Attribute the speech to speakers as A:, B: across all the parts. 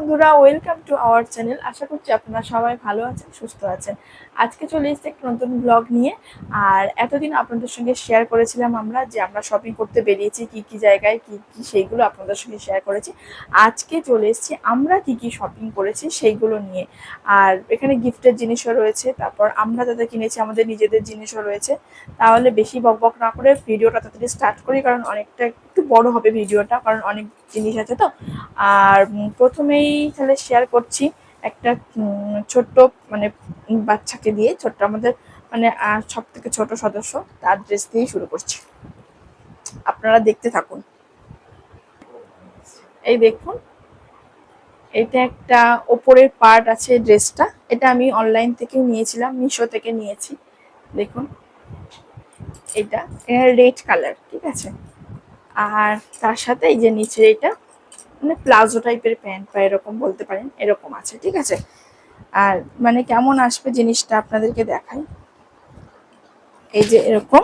A: বন্ধুরা, welcome to our channel. আশা করছি আপনারা সবাই ভালো আছেন, সুস্থ আছেন। আজকে চলে এসেছি একটা নতুন ব্লগ নিয়ে। আর এতদিন আপনাদের সঙ্গে শেয়ার করেছিলাম আমরা শপিং করতে বেরিয়েছি, কি কি জায়গায় কি কি সেইগুলো আপনাদের সঙ্গে শেয়ার করেছি। আজকে চলে এসেছি আমরা কি কি শপিং করেছি সেইগুলো নিয়ে। আর এখানে গিফটের জিনিসও রয়েছে, তারপর আমরা যাতে কিনেছি আমাদের নিজেদের জিনিসও রয়েছে। তাহলে বেশি বকবক না করে ভিডিওটা তাড়াতাড়ি স্টার্ট করি, কারণ অনেকটা একটু বড় হবে ভিডিওটা, কারণ অনেক জিনিস আছে তো। আর প্রথমেই তাহলে শেয়ার করছি একটা ছোট্ট মানে বাচ্চাকে দিয়ে, ছোট্ট আমাদের মানে সব থেকে ছোট সদস্য, তার ড্রেস দিয়েই শুরু করছি। আপনারা দেখতে থাকুন। এই দেখুন, এটা একটা ওপরের পার্ট আছে ড্রেসটা। এটা আমি অনলাইন থেকে নিয়েছিলাম, মিশো থেকে নিয়েছি। দেখুন, এটা রেড কালার, ঠিক আছে। আর তার সাথে এই যে নিচে এটা মানে প্লাজো টাইপের প্যান্ট বা এরকম বলতে পারেন, এরকম আছে, ঠিক আছে। আর মানে কেমন আসবে জিনিসটা আপনাদেরকে দেখাই। এই যে এরকম,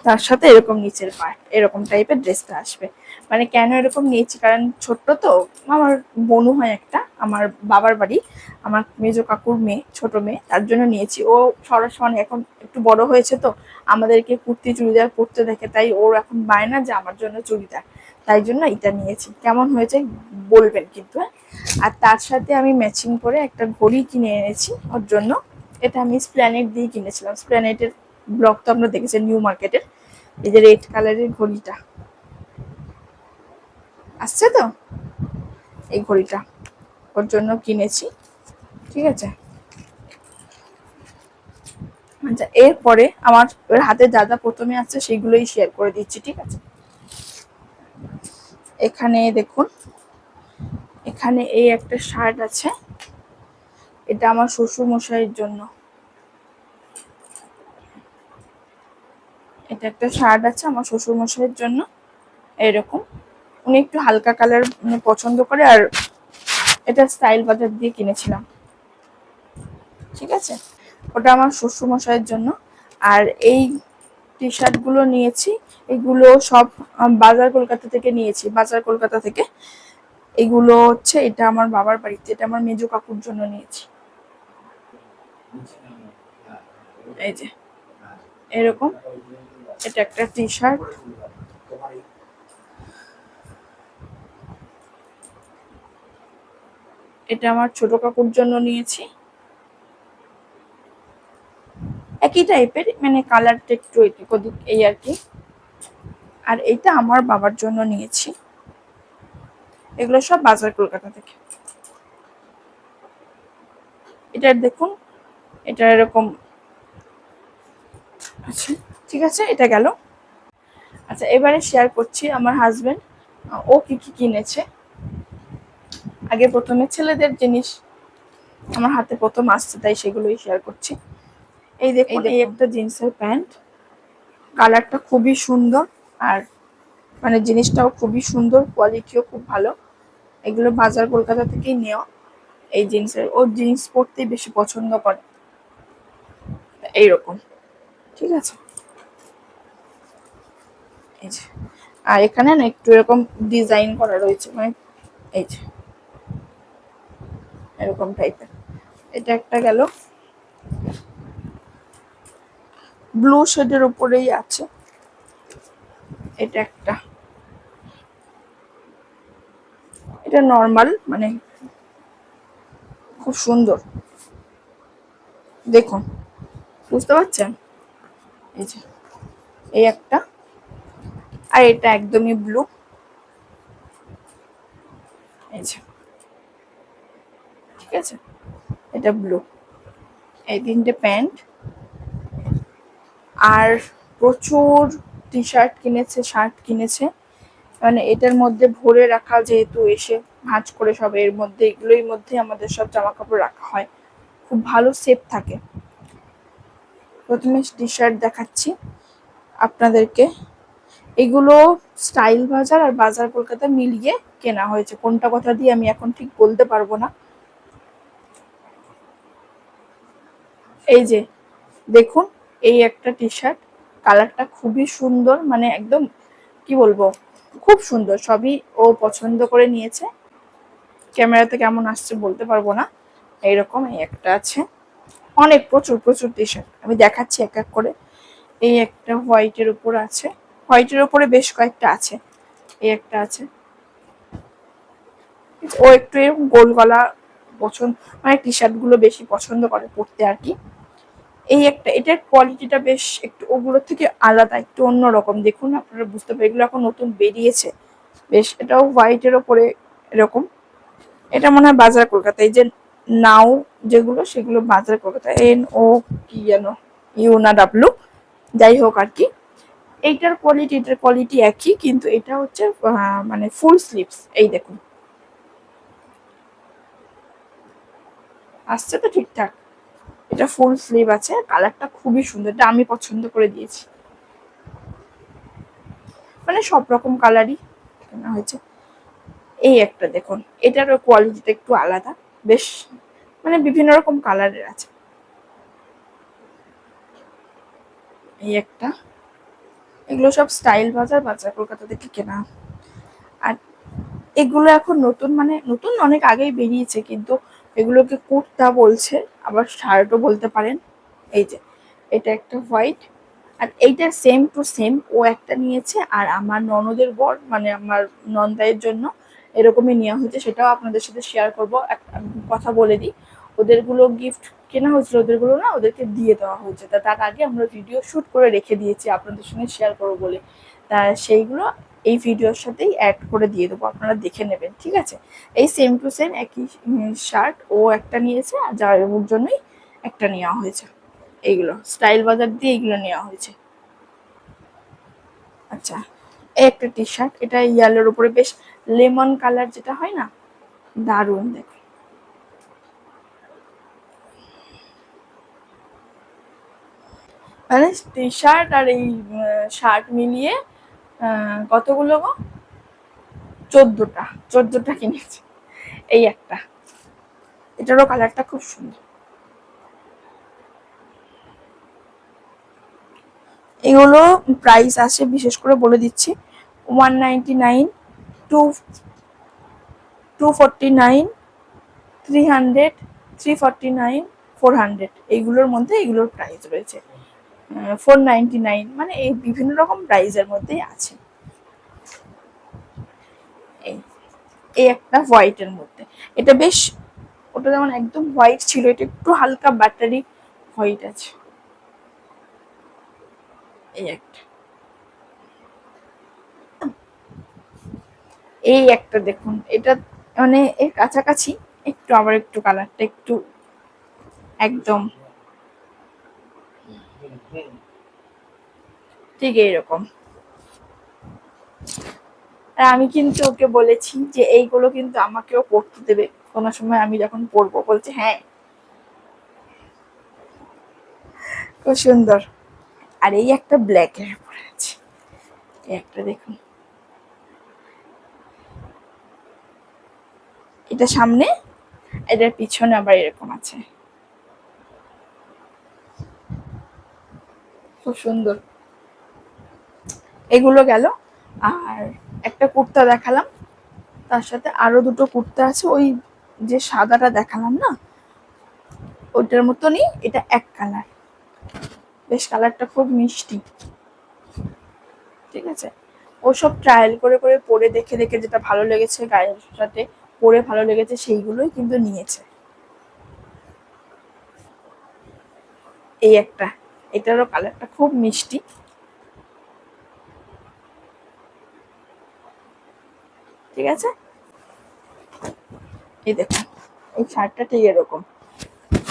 A: তার সাথে এরকম নিচের পার্ট, এরকম টাইপের ড্রেসটা আসবে। মানে কেন এরকম নিয়েছি, কারণ ছোট্ট তো, আমার বোনু হয় একটা, আমার বাবার বাড়ি, আমার মেজো কাকুর মেয়ে, ছোট মেয়ে, তার জন্য নিয়েছি। ও সরাসরি এখন একটু বড় হয়েছে তো, আমাদেরকে কুর্তি চুড়িদার পরতে দেখে, তাই ওর এখন বায়না যে আমার জন্য চুড়িদার, তাই জন্য এটা নিয়েছি। কেমন হয়েছে বলবেন কিন্তু, হ্যাঁ। আর তার সাথে আমি ম্যাচিং করে একটা ঘড়ি কিনে এনেছি ওর জন্য। এটা আমি স্প্ল্যানেট দিয়ে কিনেছিলাম। স্প্ল্যানেটের ব্লগ তো আমরা দেখেছি, নিউ মার্কেটের। এই যে রেড কালারের ঘড়িটা আসছে তো, এই ঘড়িটা ওর জন্য কিনেছি, ঠিক আছে। আচ্ছা, এরপরে আমার ওর হাতে যা যা প্রথমে আছে সেগুলোই শেয়ার করে দিচ্ছি, ঠিক আছে। এখানে দেখুন, এখানে এই একটা শার্ট আছে, এটা আমার শ্বশুর মশাইয়ের জন্য। এটা একটা শার্ট আছে আমার শ্বশুর মশাইয়ের জন্য, এরকম। উনি একটু হালকা কালার মানে পছন্দ করে, আর এটা স্টাইল বাজার দিয়ে কিনেছিলাম, ঠিক আছে। ওটা আমার শ্বশুর মশাইয়ের জন্য। আর এই টি শার্ট গুলো নিয়েছি, এগুলো সব বাজার কলকাতা থেকে নিয়েছি, বাজার কলকাতা থেকে। এগুলো হচ্ছে, এটা আমার বাবার বাড়িতে, এটা আমার মেজো কাকুর জন্য নিয়েছি। এই যে এরকম, এটা একটা টি শার্ট। এটা আমার ছোট কাকুর জন্য নিয়েছি, একই টাইপের, মানে কালারটা একটু এদিক ওদিক, এই আর কি। আর এটা আমার বাবার জন্য নিয়েছি। এগুলো সব বাজার কলকাতা থেকে। এটা দেখুন, এটা এরকম আছে, ঠিক আছে। এটা গেল। আচ্ছা, এবারে শেয়ার করছি আমার হাজবেন্ড ও কি কি কিনেছে। আগে প্রথমে ছেলেদের জিনিস আমার হাতে প্রথম আসছে, তাই সেগুলোই শেয়ার করছি। এই দেখুন, এই একটা জিন্সের প্যান্ট, কালারটা খুবই সুন্দর, আর মানে জিনিসটাও খুবই সুন্দর, কোয়ালিটিও খুব ভালো। এগুলো বাজার কলকাতা থেকেই নেওয়া। এই জিন্সের, ও জিন্স পরতেই বেশি পছন্দ করে, এইরকম, ঠিক আছে। এই যে, আর এখানে না একটু এরকম ডিজাইন করা রয়েছে, মানে এই যে এরকম টাইপের। এটা একটা গেল, ব্লু শেডের উপরেই আছে। এটা একটা, এটা নর্মাল, মানে খুব সুন্দর, দেখুন, বুঝতে পারছেন। এই যে এই একটা, আর এটা একদমই ব্লু। এই যে, ঠিক আছে, এটা ব্লু। এই তিনটে প্যান্ট, আর প্রচুর টি শার্ট কিনেছে, শার্ট কিনেছে। মানে এটার মধ্যে ভরে রাখা, যেহেতু এসে ভাঁজ করে সব এর মধ্যে, এগুলোর মধ্যে আমাদের সব জামা কাপড় রাখা হয়, খুব ভালো সেফ থাকে। প্রথমে টি শার্ট দেখাচ্ছি আপনাদেরকে। এগুলো স্টাইল বাজার আর বাজার কলকাতা মিলিয়ে কেনা হয়েছে, কোনটা কথা দিয়ে আমি এখন ঠিক বলতে পারবো না। এই যে দেখুন, এই একটা টি শার্ট, কালারটা খুবই সুন্দর, মানে একদম কি বলবো, খুব সুন্দর, সবই ও পছন্দ করে নিয়েছে। ক্যামেরাতে কেমন আসছে বলতে পারবো না। এইরকম এই একটা আছে, অনেক প্রচুর প্রচুর টি শার্ট আমি দেখাচ্ছি এক এক করে। এই একটা হোয়াইটের উপর আছে, হোয়াইটের উপরে বেশ কয়েকটা আছে। এই একটা আছে, ও একটু এরকম গোল গলা পছন্দ, মানে টি শার্ট গুলো বেশি পছন্দ করে পরতে আর কি। এই একটা, এটার কোয়ালিটিটা বেশ একটু ওগুলোর থেকে আলাদা, একটু অন্যরকম। দেখুন আপনারা বুঝতে পারেন, এগুলো এখন নতুন বেরিয়েছে বেশ। এটাও হোয়াইটের ওপরে এরকম। এটা মনে হয় বাজার কলকাতা, এই যে নাও যেগুলো সেগুলো বাজার কলকাতা, NO কি যেন, ইউ না ডাব্লু, যাই হোক আর কি। এটার কোয়ালিটি একই, কিন্তু এটা হচ্ছে মানে ফুল স্লিভস। এই দেখুন, আসছে তো ঠিকঠাক। এটা ফুল স্লিভ আছে, কালারটা খুবই সুন্দর, এটা আমি পছন্দ করে দিয়েছি। মানে সব রকম কালারই কেনা হয়েছে। এই একটা দেখুন, এটারও কোয়ালিটিটা একটু আলাদা, বেশ মানে বিভিন্ন রকম কালারের আছে। এই একটা, এগুলো সব স্টাইল বাজার, বাজার কলকাতা থেকে কেনা। আর এগুলো এখন নতুন, মানে নতুন অনেক আগেই বেরিয়েছে, কিন্তু এগুলোকে কুর্তা বলছে, আবার শার্টও বলতে পারেন। এই যে এটা একটা হোয়াইট, আর এইটা সেম টু সেম ও একটা নিয়েছে, আর আমার ননদের বর মানে আমার নন্দাইয়ের জন্য এরকমই নেওয়া হয়েছে, সেটাও আপনাদের সাথে শেয়ার করবো। একটা কথা বলে দিই, ওদেরগুলো গিফট কেনা হয়েছিল, ওদেরগুলো না ওদেরকে দিয়ে দেওয়া হয়েছে, তা তার আগে আমরা ভিডিও শুট করে রেখে দিয়েছি আপনাদের সঙ্গে শেয়ার করবো বলে। তা সেইগুলো এই ভিডিওর সাথেই অ্যাড করে দিয়ে দেবো, আপনারা দেখে নেবেন, ঠিক আছে। এই সেম টু সেম একই শার্ট ও একটা নিয়েছে, আর যার জন্যই একটা নেওয়া হয়েছে। এইগুলো স্টাইল বাজার দিয়ে এইগুলো নেওয়া হয়েছে। আচ্ছা, এই একটা টি শার্ট, এটা ইয়েলোর উপরে বেশ লেমন কালার যেটা হয় না, দারুণ দেখো। মানে টি শার্ট আর এই শার্ট মিলিয়ে কতগুলো গো, 14টা, 14টা কিনেছি। এই একটা, এটারও কালারটা খুব সুন্দর। এগুলো প্রাইস আছে, বিশেষ করে বলে দিচ্ছি, 199, 249, 300, 349, 400, এইগুলোর মধ্যে এইগুলোর প্রাইস রয়েছে। 499, মানে এই বিভিন্ন রকম প্রাইসের মধ্যেই আছে। এই এই একটা হোয়াইটের মধ্যে, এটা বেশ, ওটা যেমন একদম হোয়াইট ছিল, এটা একটু হালকা বাটারি হোয়াইট আছে। এই একটা, এই একটা দেখুন, এটা মানে এর কাছাকাছি একটু, আবার একটু কালারটা একটু একদম ঠিক এইরকম। আর আমি কিন্তু ওকে বলেছি যে এইগুলো কিন্তু আমাকেও পড়তে দেবে কোনো সময়, আমি যখন পড়বো। বলছে হ্যাঁ, খুব সুন্দর। আর এই একটা ব্ল্যাক এর উপরে আছে, এই একটা দেখুন, এটা সামনে, এটার পিছনে আবার এরকম আছে, খুব সুন্দর। এগুলো গেল। আর একটা কুর্তা দেখালাম, তার সাথে আরো দুটো কুর্তা আছে, ওই যে সাদাটা দেখালাম না, ওইটার মতনই এটা এক কালার, বেশ কালারটা খুব মিষ্টি, ঠিক আছে। ওসব ট্রায়াল করে করে পরে দেখে দেখে যেটা ভালো লেগেছে, গায়ের সাথে পরে ভালো লেগেছে, সেইগুলোই কিন্তু নিয়েছে। এই একটা, এটারও কালারটা খুব মিষ্টি, ঠিক আছে। এই দেখুন, এই শার্টটা ঠিক এরকম,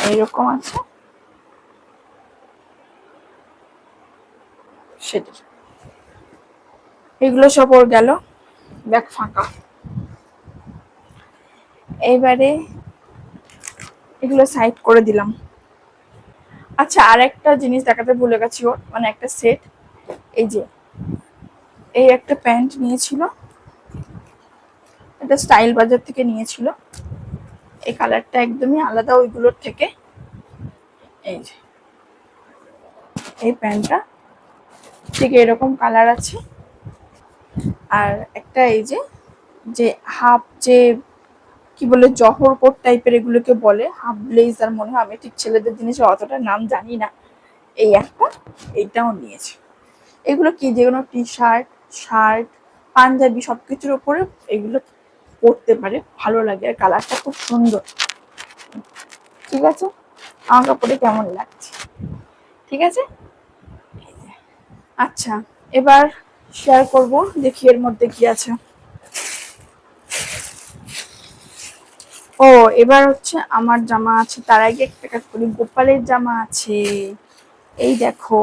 A: এইরকম আছে সেটা। এগুলো সব ওর গেল, ব্যাগ ফাঁকা। এইবারে এগুলো সাইড করে দিলাম। আচ্ছা, আর একটা জিনিস দেখাতে ভুলে গেছি ওর, মানে একটা সেট। এই যে এই একটা প্যান্ট নিয়েছিল, এটা স্টাইল বাজার থেকে নিয়েছিল, এই কালারটা একদমই আলাদা ওইগুলোর থেকে। এই যে এই প্যান্টটা ঠিক এরকম কালার আছে, আর একটা এই যে যে হাফ যে কি বলে জহর কোট টাইপের এগুলোকে বলে, হাফ ব্লেজার মনে হয়, আমি ঠিক ছেলেদের জিনিসের অতটা নাম জানি না। এই একটা, এইটাও নিয়েছি। এগুলো কি যেগুলো টি শার্ট, শার্ট, পাঞ্জাবি সবকিছুর উপরে এগুলো পরতে পারে, ভালো লাগে, আর কালারটা খুব সুন্দর। ঠিক আছে, আমার কাপড়ে কেমন লাগছে? ঠিক আছে। আচ্ছা, এবার শেয়ার করব, দেখি এর মধ্যে কি আছে। ও, এবার হচ্ছে আমার জামা আছে, তার আগে একটা কাজ করি, গোপালের জামা আছে। এই দেখো,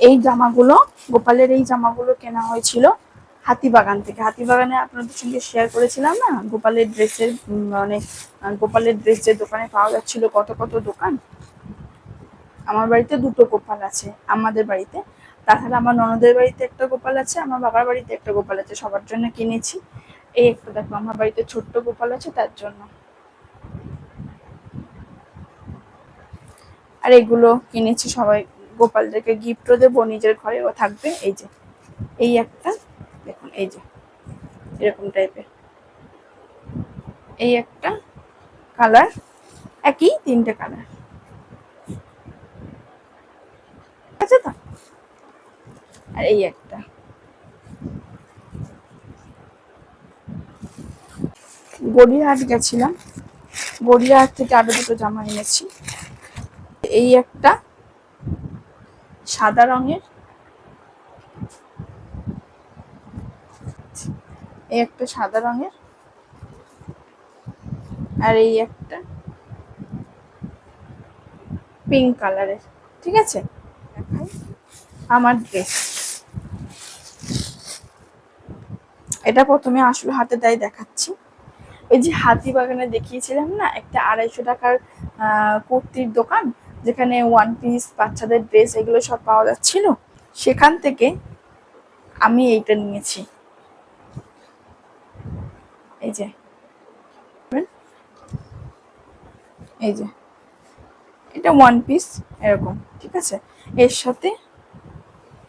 A: এই জামাগুলো, গোপালের এই জামাগুলো কেনা হয়েছিল হাতিবাগান থেকে। হাতিবাগানে আপনাদের সঙ্গে শেয়ার করেছিলাম না গোপালের ড্রেসের, মানে গোপালের ড্রেস যে দোকানে পাওয়া যাচ্ছিল, কত কত দোকান। আমার বাড়িতে দুটো গোপাল আছে, আমাদের বাড়িতে। তাছাড়া আমার ননদের বাড়িতে একটা গোপাল আছে, আমার বাবার বাড়িতে একটা গোপাল আছে, সবার জন্য কিনেছি। এই একটা দেখো, আমার বাড়িতে ছোট্ট গোপাল আছে তার জন্য। আর এগুলো কিনেছি সবাই, গোপালদেরকে গিফটও দেবো, নিজের ঘরেও থাকবে। এই যে এই একটা দেখুন, এই যে এরকম টাইপের, এই একটা কালার, একই তিনটে কালার আছে তো। আর এই একটা, গড়িয়াহাট গেছিলাম, গড়িয়াহাট থেকে আরো দুটো জামা এনেছি। এই একটা সাদা রঙের, এই একটা সাদা রঙের, আর এই একটা পিঙ্ক কালারের। ঠিক আছে, দেখাই আমার ড্রেস। এটা প্রথমে আসলে হাতে তাই দেখাচ্ছি। ওই যে হাতিবাগানে দেখিয়েছিলাম না একটা 250 টাকার কুর্তির দোকান, যেখানে ওয়ান পিস, বাচ্চাদের ড্রেস এগুলো সব পাওয়া যাচ্ছিল, সেখান থেকে আমি এইটা নিয়েছি। এই যে, এই যে এটা ওয়ান পিস এরকম। ঠিক আছে, এর সাথে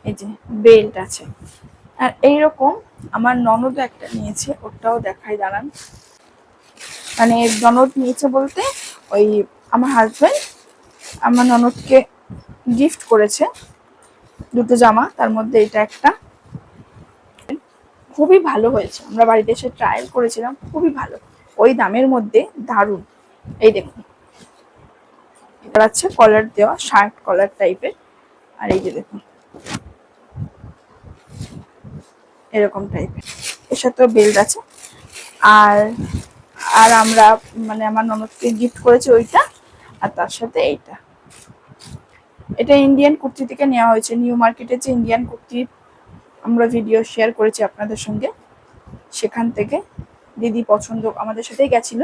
A: এই যে বেল্ট আছে। আর এইরকম আমার ননদ একটা নিয়েছে, ওটাও দেখাই, দাঁড়ান। মানে ননদ নিয়েছে বলতে ওই আমার হাজবেন্ড আমার ননদকে গিফট করেছে দুটো জামা, তার মধ্যে এটা একটা। খুবই ভালো হয়েছে, আমরা বাড়িতে এসে ট্রায়াল করেছিলাম, খুবই ভালো, ওই দামের মধ্যে দারুণ। এই দেখুন, এটা আছে কলার দেওয়া, শার্ট কলার টাইপের। আর এই যে দেখুন এরকম টাইপের, এর সাথেও বেল্ট আছে। আর আর আমরা মানে আমার ননদকে গিফট করেছি ওইটা, আর তার সাথে এইটা। এটা ইন্ডিয়ান কুর্তি থেকে নেওয়া হয়েছে, নিউ মার্কেটের যে ইন্ডিয়ান কুর্তি আমরা ভিডিও শেয়ার করেছি আপনাদের সঙ্গে, সেখান থেকে দিদি পছন্দ, আমাদের সাথেই গেছিল,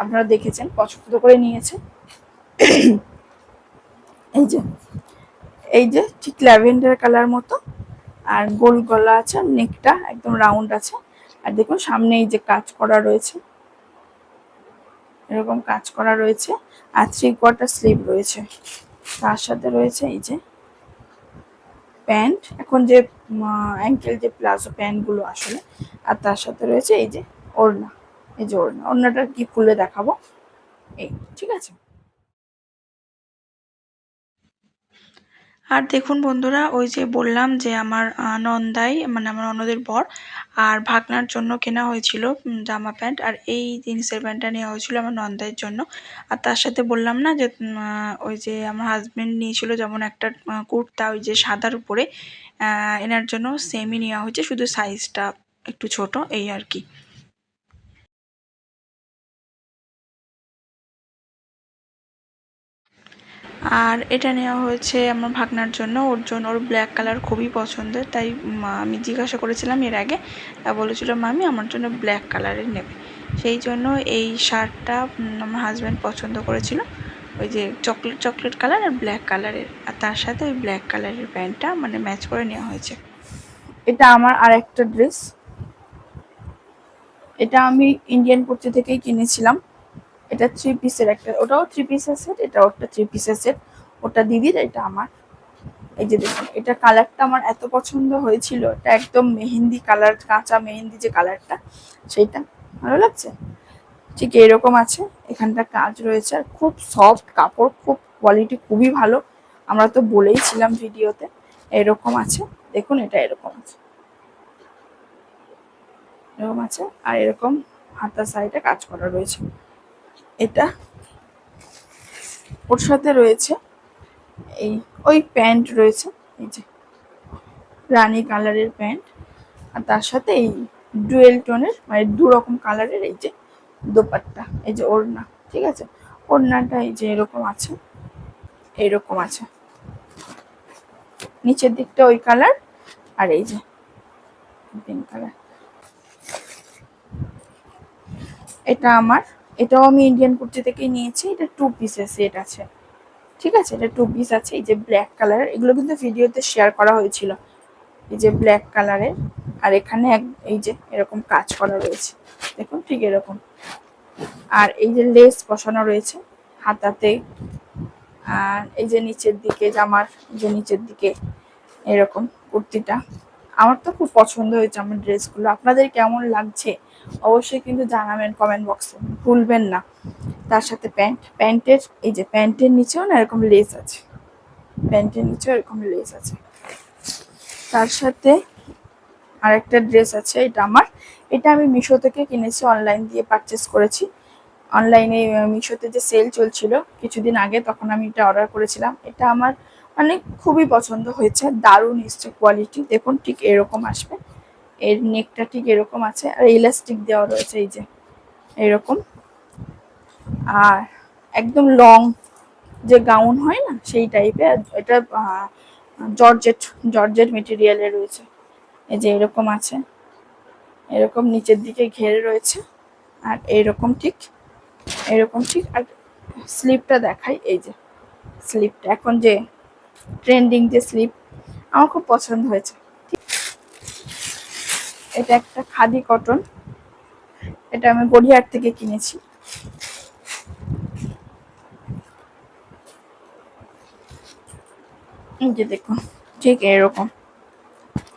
A: আপনারা দেখেছেন, পছন্দ করে নিয়েছে। এই যে, এই যে ঠিক ল্যাভেন্ডার কালার মতো, আর গোল গলা আছে, নেকটা একদম রাউন্ড আছে। আর দেখুন সামনে এই যে কাজ করা রয়েছে, এরকম কাজ করা রয়েছে, আর 3/4 স্লিভ রয়েছে। তার সাথে রয়েছে এই যে প্যান্ট, এখন যে অ্যাঙ্কেল যে প্লাজো প্যান্ট গুলো আসলে। আর তার সাথে রয়েছে এই যে ওড়না, এই যে ওড়না, ওড়নাটা কি খুলে দেখাবো। এই, ঠিক আছে। আর দেখুন বন্ধুরা, ওই যে বললাম যে আমার নন্দাই, মানে আমার ননদের বর আর ভাগনার জন্য কেনা হয়েছিল জামা প্যান্ট, আর এই জিন্সের প্যান্টটা নেওয়া হয়েছিল আমার নন্দাইয়ের জন্য। আর তার সাথে বললাম না যে ওই যে আমার হাজব্যান্ড নিয়েছিল যেমন একটা কুর্তা, ওই যে সাদার উপরে, এনার জন্য সেমই নেওয়া হয়েছে, শুধু সাইজটা একটু ছোট, এই আর কি। আর এটা নেওয়া হয়েছে আমার ভাগনার জন্য, ওর জন্য, ওর ব্ল্যাক কালার খুবই পছন্দের, তাই আমি জিজ্ঞাসা করেছিলাম এর আগে, তা বলেছিল মামি আমার জন্য ব্ল্যাক কালারের নেবে। সেই জন্য এই শার্টটা আমার হাজব্যান্ড পছন্দ করেছিল, ওই যে চকলেট চকলেট কালার আর ব্ল্যাক কালারের, আর তার সাথে ওই ব্ল্যাক কালারের প্যান্টটা মানে ম্যাচ করে নেওয়া হয়েছে। এটা আমার আর একটা ড্রেস, এটা আমি ইন্ডিয়ান কুর্তি থেকেই কিনেছিলাম। এটা 3 পিসের একটা, ওটাও 3 পিসের সেট, এটাও একটা 3 পিসের সেট, ওটা দিদির, এটা আমার। এই যে দেখুন, এটা কালারটা আমার এত পছন্দ হয়েছিল, এটা একদম মেহেন্দি কালার, কাঁচা মেহেন্দি যে কালারটা, সেইটা ভালো লাগছে। ঠিক এরকম আছে, এখানটা কাজ রয়েছে, আর খুব সফট কাপড়, খুব কোয়ালিটি খুবই ভালো, আমরা তো বলেইছিলাম ভিডিওতে। এরকম আছে, দেখুন এটা এরকম আছে, এরকম আছে, আর এরকম হাতার সাইডে কাজ করা রয়েছে। এটা ওর সাথে রয়েছে এই ওই প্যান্ট রয়েছে, এই যে রানী কালারের প্যান্ট, আর তার সাথে এই ডুয়েল টোনের মানে দু রকম কালারের এই যে দোপাট্টা, এই যে ওড়না। ঠিক আছে, ওড়নাটা এই যে এরকম আছে, এরকম আছে, নিচের দিকটা ওই কালার, আর এই যে পিঙ্ক কালার। এটা আমার, এটাও আমি ইন্ডিয়ান কুর্তি থেকে নিয়েছি, এটা 2 পিসের সেট আছে। ঠিক আছে, এটা 2 পিস আছে, এই যে ব্ল্যাক কালার, এগুলো কিন্তু ভিডিওতে শেয়ার করা হয়েছিল। এই যে ব্ল্যাক কালারের, আর এখানে এই যে এরকম কাজ করা রয়েছে, দেখুন ঠিক এরকম, আর এই যে লেস বসানো রয়েছে হাতাতে, আর এই যে নিচের দিকে জামার যে নিচের দিকে এরকম কুর্তিটা। আমার তো খুব পছন্দ হয়েছে আমার ড্রেসগুলো, আপনাদের কেমন লাগছে অবশ্যই কিন্তু জানাবেন কমেন্ট বক্সে, ভুলবেন না। তার সাথে প্যান্টের এই যে প্যান্টের নিচেও না এরকম লেস আছে, প্যান্টের নিচেও এরকম লেস আছে। তার সাথে আরেকটা ড্রেস আছে, এটা আমার, এটা আমি মিশো থেকে কিনেছি, অনলাইন দিয়ে পারচেস করেছি। অনলাইনে মিশোতে যে সেল চলছিল কিছুদিন আগে, তখন আমি এটা অর্ডার করেছিলাম। এটা আমার মানে খুবই পছন্দ হয়েছে, দারুণ এসছে কোয়ালিটি, দেখুন ঠিক এরকম আসবে, এর নেকটা ঠিক এরকম আছে, আর ইলাস্টিক দেওয়া রয়েছে এই যে এরকম, আর একদম লং যে গাউন হয় না সেই টাইপের। এটা জর্জেট, জর্জেট মেটেরিয়ালের রয়েছে, এই যে এরকম আছে, এরকম নিচের দিকে ঘেরে রয়েছে, আর এইরকম ঠিক, এরকম ঠিক। আর স্লিপটা দেখাই, এই যে স্লিপটা এখন যে ট্রেন্ডিং যে স্লিপ, আমার খুব পছন্দ হয়েছে। এটা একটা খাদি কটন, এটা আমি গড়িয়াহাট থেকে কিনেছি। এই যে দেখুন ঠিক এরকম,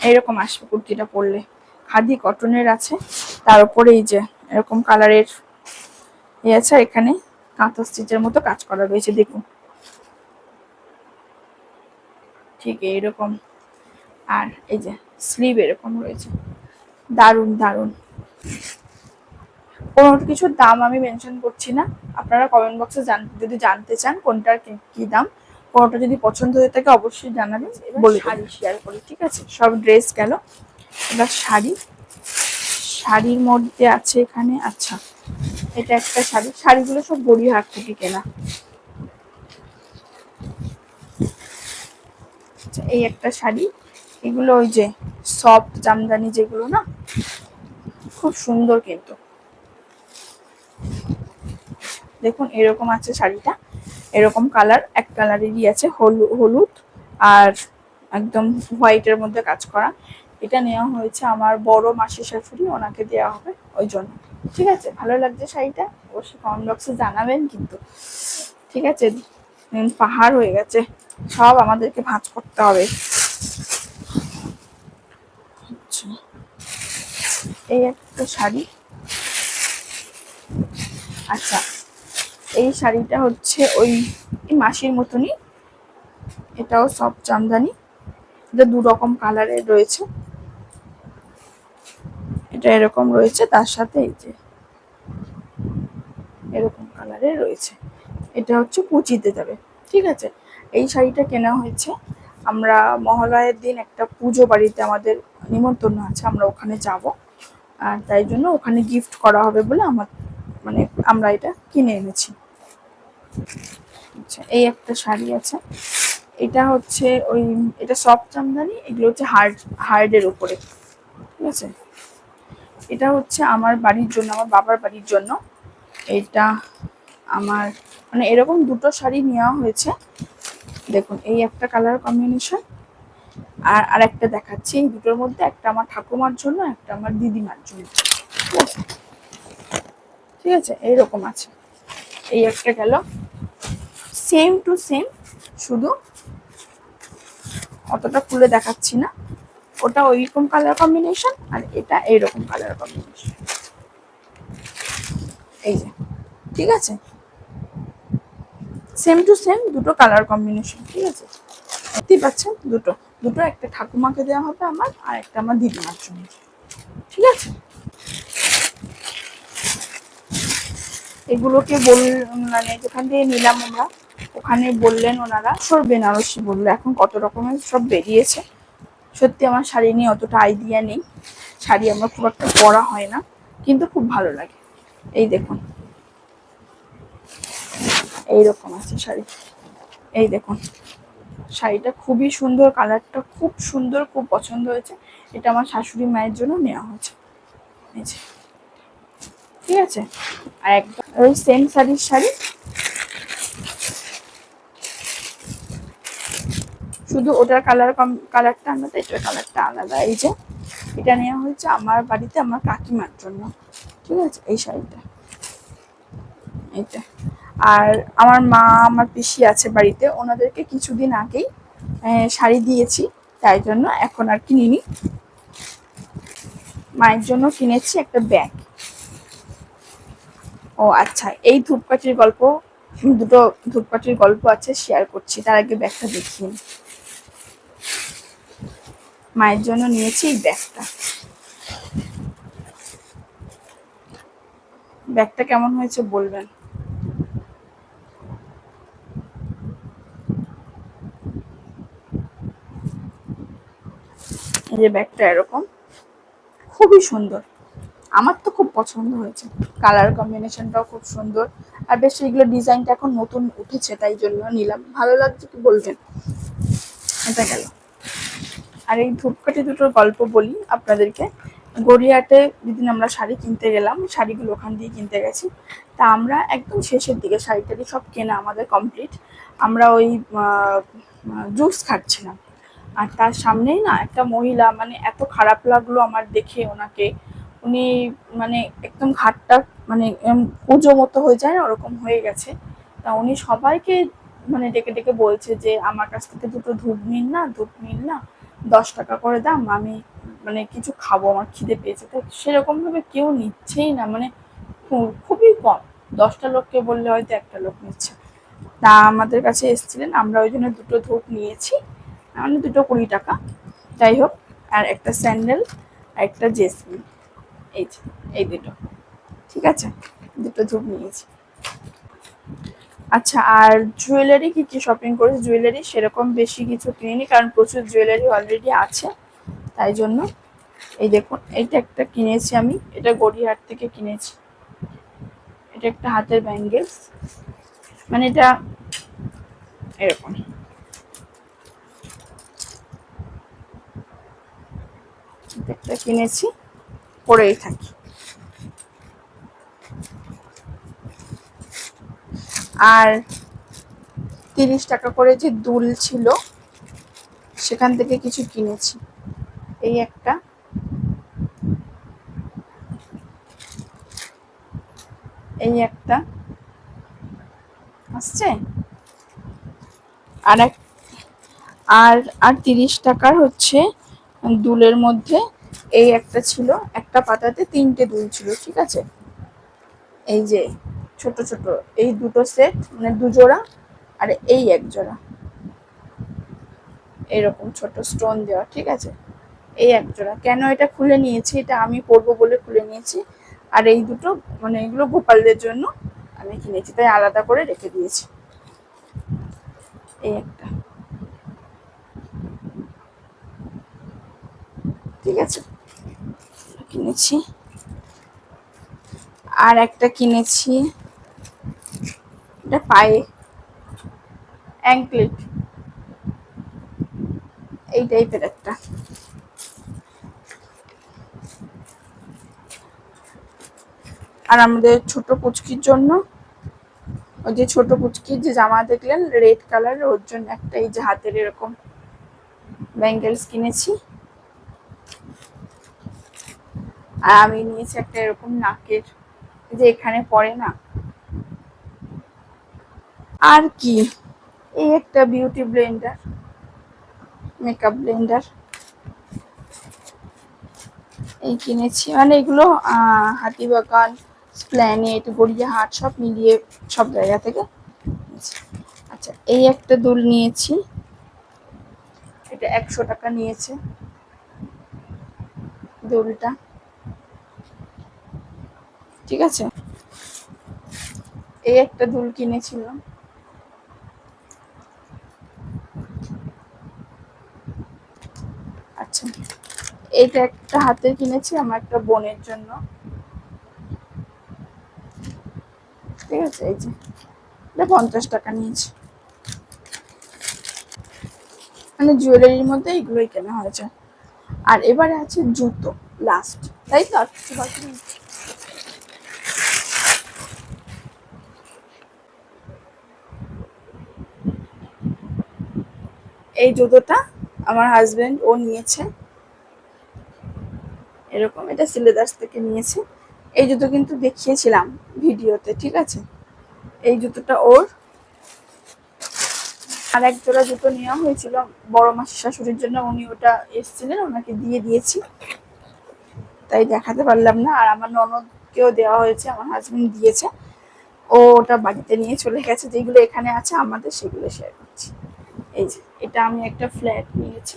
A: এরকম আসবে কুর্তিটা পরলে, খাদি কটনের আছে, তার উপরে এই যে এরকম কালারের আছে, এখানে কাঁথা স্টিচের মতো কাজ করা রয়েছে, দেখুন ঠিক এইরকম, আর এই যে স্লিভ এরকম রয়েছে, দারুণ দারুণ। কোনো কিছুর দাম আমি মেনশন করছি না, আপনারা কমেন্ট বক্সে যদি জানতে চান কোনটার কি দাম, কোনোটা যদি পছন্দ হয়ে থাকে অবশ্যই জানাবেন, বলে শাড়ি শেয়ার করি। ঠিক আছে, সব ড্রেস গেল, এবার শাড়ি, শাড়ির মধ্যে আছে এখানে, আচ্ছা এটা একটা শাড়ি, শাড়িগুলো সব গড়িয়াহাট থেকে কেনা। আচ্ছা এই একটা শাড়ি, এগুলো ওই যে সফট জামদানি যেগুলো না, খুব সুন্দর কিন্তু, দেখুন এরকম আছে শাড়িটা, এরকম কালার, এক কালারেরই আছে, হলুদ আর একদম হোয়াইটের মধ্যে কাজ করা। এটা নেওয়া হয়েছে আমার বড় মাসির শাশুড়ি, ওনাকে দেওয়া হবে ওই জন্য। ঠিক আছে, ভালো লাগছে শাড়িটা, অবশ্যই কমেন্ট বক্সে জানাবেন কিন্তু। ঠিক আছে, পাহাড় হয়ে গেছে, সব আমাদেরকে ভাঁজ করতে হবে। আচ্ছা এই একটা শাড়ি, আচ্ছা এই শাড়িটা হচ্ছে ওই মাসির মতনই, এটাও সব জামদানি, এটা 2 রকম কালারের রয়েছে, এটা এরকম রয়েছে, তার সাথে এই যে এরকম কালারের রয়েছে, এটা হচ্ছে কুচিতে যাবে। ঠিক আছে, এই শাড়িটা কেনা হয়েছে, আমরা মহালয়ের দিন একটা পুজো বাড়িতে আমাদের নিমন্ত্রণ আছে, আমরা ওখানে যাব, আর তাই জন্য ওখানে গিফট করা হবে বলে আমার মানে আমরা এটা কিনে এনেছি। আচ্ছা এই একটা শাড়ি আছে, এটা হচ্ছে ওই, এটা সফট জামদানি, এগুলো হচ্ছে হার্ডের উপরে। ঠিক আছে, এটা হচ্ছে আমার বাড়ির জন্য, আমার বাবার বাড়ির জন্য, এটা আমার মানে এরকম দুটো শাড়ি নেওয়া হয়েছে, দেখুন এই একটা কালার কম্বিনেশন, আর আরেকটা দেখাচ্ছি, এই দুটোর মধ্যে একটা আমার ঠাকুমার জন্য, একটা আমার দিদিমার জন্য। ঠিক আছে, ঠিক আছে এইরকম আছে, এই একটা গেল, সেম টু সেম, শুধু অতটা খুলে দেখাচ্ছি না। ওটা ওইরকম কালার কম্বিনেশন আর এটা এইরকম কালার কম্বিনেশন, এই যে, ঠিক আছে, সেম টু সেম দুটো কালার কম্বিনেশন, ঠিক আছে, দেখতেই পাচ্ছেন দুটো দুটো, একটা ঠাকুমাকে দেওয়া হবে আমার, আর একটা আমার দিদিমার জন্য, ঠিক আছে। এগুলোকে মানে যেখান থেকে নিলাম আমরা, ওখানে বললেন ওনারা সব বেনারসি বললো, এখন কত রকমের সব বেরিয়েছে। সত্যি আমার শাড়ি নিয়ে অতটা আইডিয়া নেই, শাড়ি আমার খুব একটা পরা হয় না, কিন্তু খুব ভালো লাগে। এই দেখুন, এইরকম আছে শাড়ি, এই দেখুন শাড়িটা খুবই সুন্দর, কালারটা খুব সুন্দর, খুব পছন্দ হয়েছে। এটা আমার শাশুড়ি মায়ের জন্য নেওয়া হয়েছে, ঠিক আছে। আর একদম ওই সেম শাড়ি, শুধু ওটার কালারটা আলাদা, এটার কালারটা আলাদা। এই যে এটা নেওয়া হয়েছে আমার বাড়িতে আমার কাকিমার জন্য, ঠিক আছে, এই শাড়িটা, এইটা। আর আমার মা, আমার পিসি আছে বাড়িতে, ওনাদেরকে কিছুদিন আগেই শাড়ি দিয়েছি, তাই জন্য এখন আর কিনিনি। মায়ের জন্য কিনেছি একটা ব্যাগ। ও আচ্ছা, এই দুটো ধূপকাঠির গল্প আছে, শেয়ার করছি, তার আগে ব্যাগটা দেখিয়ে। মায়ের জন্য নিয়েছি এই ব্যাগটা। ব্যাগটা কেমন হয়েছে বলবেন। এই যে ব্যাগটা এরকম, খুবই সুন্দর, আমার তো খুব পছন্দ হয়েছে, কালার কম্বিনেশনটাও খুব সুন্দর। আর বেশ এগুলো ডিজাইনটা এখন নতুন উঠেছে, তাই জন্য নিলাম, ভালো লাগছে কি বলবেন। এটা গেল। আর এই ধূপকাঠি দুটোর গল্প বলি আপনাদেরকে। গড়িয়াহাটে যেদিন আমরা শাড়ি কিনতে গেলাম, শাড়িগুলো ওখান দিয়ে কিনতে গেছি, তা আমরা একদম শেষের দিকে, শাড়িটারি সব কেনা আমাদের কমপ্লিট, আমরা ওই জুস খাচ্ছিলাম। আর তার সামনেই না একটা মহিলা, মানে এত খারাপ লাগলো আমার দেখে ওনাকে, উনি মানে একদম ঘাটটা মানে পুজো মতো হয়ে যায় না, ওরকম হয়ে গেছে। তা উনি সবাইকে মানে ডেকে ডেকে বলছে যে আমার কাছ থেকে দুটো ধূপ নিন না, ধূপ নিন না, 10 টাকা করে দাম, আমি মানে কিছু খাবো, আমার খিদে পেয়েছে। তো সেরকম ভাবে কেউ নিচ্ছেই না, মানে খুবই কম, 10টা লোককে বললে হয়তো একটা লোক নিচ্ছে। তা আমাদের কাছে এসেছিলেন, আমরা ওই জন্য দুটো ধূপ নিয়েছি, মানে দুটো 20 টাকা, যাই হোক। আর একটা স্যান্ডেল আর একটা জেসমিন, এই যে, এই দুটো, ঠিক আছে, দুটো ধূপ নিয়েছি। আচ্ছা, আর জুয়েলারি কি কি শপিং করেছি? জুয়েলারি সেরকম বেশি কিছু কিনিনি, কারণ প্রচুর জুয়েলারি অলরেডি আছে, তাই জন্য। এই দেখুন, এইটা একটা কিনেছি আমি, এটা গড়িয়াহাট থেকে কিনেছি, এটা একটা হাতের ব্যাঙ্গেলস, মানে এটা এরকম, একটা কিনেছি, পরেই থাকি। আর 30 টাকা করে যে দুল ছিল, সেখান থেকে কিছু কিনেছি, এই একটা, এই একটা আসছে, আর এক, আর আর 30 টাকার হচ্ছে দুলের মধ্যে এই একটা ছিল, একটা পাতাতে 3টে দুল ছিল, ঠিক আছে। এই যে ছোট ছোট এই দুটো সেট, মানে দুজোড়া, আর এই এক জোড়া, এরকম ছোট স্টোন দেওয়া, ঠিক আছে, এই এক জোড়া। কেন এটা খুলে নিয়েছি, এটা আমি পরবো বলে খুলে নিয়েছি। আর এই দুটো মানে এগুলো গোপালদের জন্য আমি কিনেছি, তাই আলাদা করে রেখে দিয়েছি। এই একটা, ঠিক আছে, কিনেছি। আর একটা কিনেছি, এটা পায়ে অ্যাঙ্কলেট, এই টাইপের একটা। আর আমাদের ছোট পুচকির জন্য, ওই যে ছোট পুচকির যে জামা দেখলেন রেড কালার, ওর জন্য একটা এই যে হাতের এরকম ব্যাঙ্গেলস কিনেছি। আর আমি নিয়েছি একটা এরকম নাকের, যে এখানে পরে না। আর কি, এই একটা বিউটি ব্লেন্ডার, মেকআপ ব্লেন্ডার এই কিনেছি, মানে এগুলো হাতিবাগান, স্প্ল্যানেট, গড়িয়াহাট সব মিলিয়ে সব জায়গা থেকে নিয়েছি। আচ্ছা, এই একটা দুল নিয়েছি, এটা 100 টাকা নিয়েছে দুলটা, ঠিক আছে। এই একটা দুল কিনেছিলাম, আচ্ছা। এইটা একটা হাতের কিনেছি আমার একটা বোনের জন্য, ঠিক আছে। এই যে এটা 50 টাকা নিয়েছে, মানে জুয়েলারির মধ্যে এগুলোই কেনা হয়েছে। আর এবারে আছে জুতো, লাস্ট, তাই তো। আর কিছু বাকি নেই। এই জুতোটা আমার হাজবেন্ড ও নিয়েছে, এরকম, এটা সিলেদার্স থেকে নিয়েছে। এই জুতো কিন্তু দেখিয়েছিলাম ভিডিওতে, ঠিক আছে। এই জুতোটা ওর। আর এক জোড়া জুতো নেওয়া হয়েছিল বড় মাসির শাশুড়ির জন্য, উনি ওটা এসেছিলেন, ওনাকে দিয়ে দিয়েছি, তাই দেখাতে পারলাম না। আর আমার ননদকেও দেওয়া হয়েছে, আমার হাজবেন্ড দিয়েছে, ও ওটা বাড়িতে নিয়ে চলে গেছে। যেগুলো এখানে আছে আমাদের সেগুলো শেয়ার করছি। এই যে এটা আমি একটা ফ্ল্যাট নিয়েছি,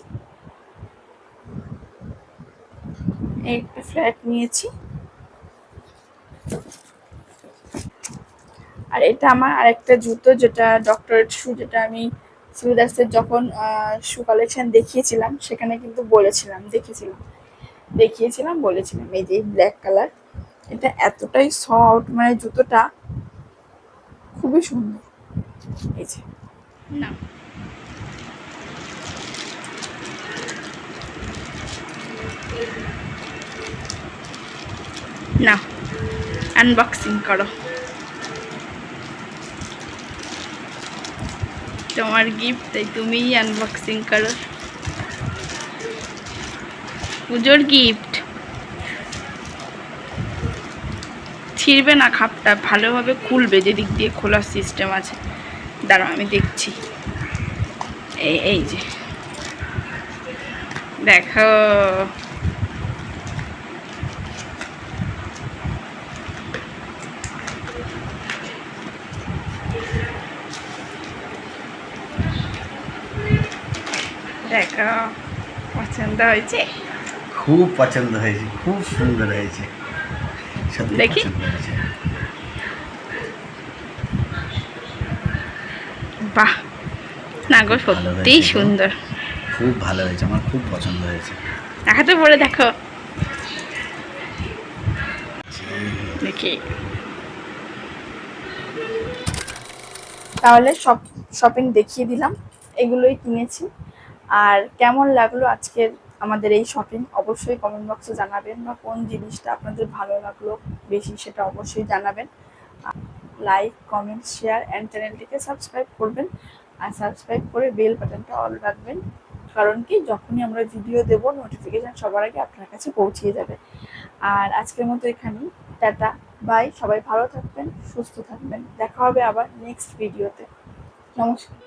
A: এই একটা ফ্ল্যাট নিয়েছি। আর এটা আমার আরেকটা জুতো, যেটা ডক্টরেট শু, যেটা আমি সিলেদার্সের যখন শু কালেকশন দেখিয়েছিলাম সেখানে কিন্তু দেখিয়েছিলাম বলেছিলাম। এই যে ব্ল্যাক কালার, এটা এতটাই সফট, মানে জুতোটা খুবই সুন্দর। এই যে না না আনবক্সিং করো, তোমার গিফট, তাই তুমিই আনবক্সিং করো। পুজোর গিফট, ছিঁড়বে না, খাপটা ভালোভাবে খুলবে, যেদিক দিয়ে খোলার সিস্টেম আছে। দাঁড়াও আমি দেখছি। এই যে দেখো, দেখো পছন্দ হয়েছে?
B: খুব পছন্দ হয়েছে, খুব সুন্দর হয়েছে, সত্যি
A: দেখি।
B: পছন্দ হয়েছে।
A: বাহ, না গো,
B: খুব ভালো
A: সত্যিই
B: হয়েছে গো।
A: সুন্দর।
B: খুব ভালো হয়েছে, আমার খুব পছন্দ হয়েছে।
A: দেখাতে পরে দেখো, দেখি। তাহলে শপিং দেখিয়ে দিলাম, এগুলোই কিনেছি। আর কেমন লাগলো আজকের আমাদের এই শপিং অবশ্যই কমেন্ট বক্সে জানাবেন, বা কোন জিনিসটা আপনাদের ভালো লাগলো বেশি সেটা অবশ্যই জানাবেন। লাইক, কমেন্ট, শেয়ার অ্যান্ড চ্যানেলটিকে সাবস্ক্রাইব করবেন। আর সাবস্ক্রাইব করে বেল বাটনটা অল রাখবেন, কারণ কি যখনই আমরা ভিডিও দেব নোটিফিকেশান সবার আগে আপনার কাছে পৌঁছিয়ে যাবে। আর আজকের মতো এখানেই, টাটা, বাই। সবাই ভালো থাকবেন, সুস্থ থাকবেন, দেখা হবে আবার নেক্সট ভিডিওতে। নমস্কার।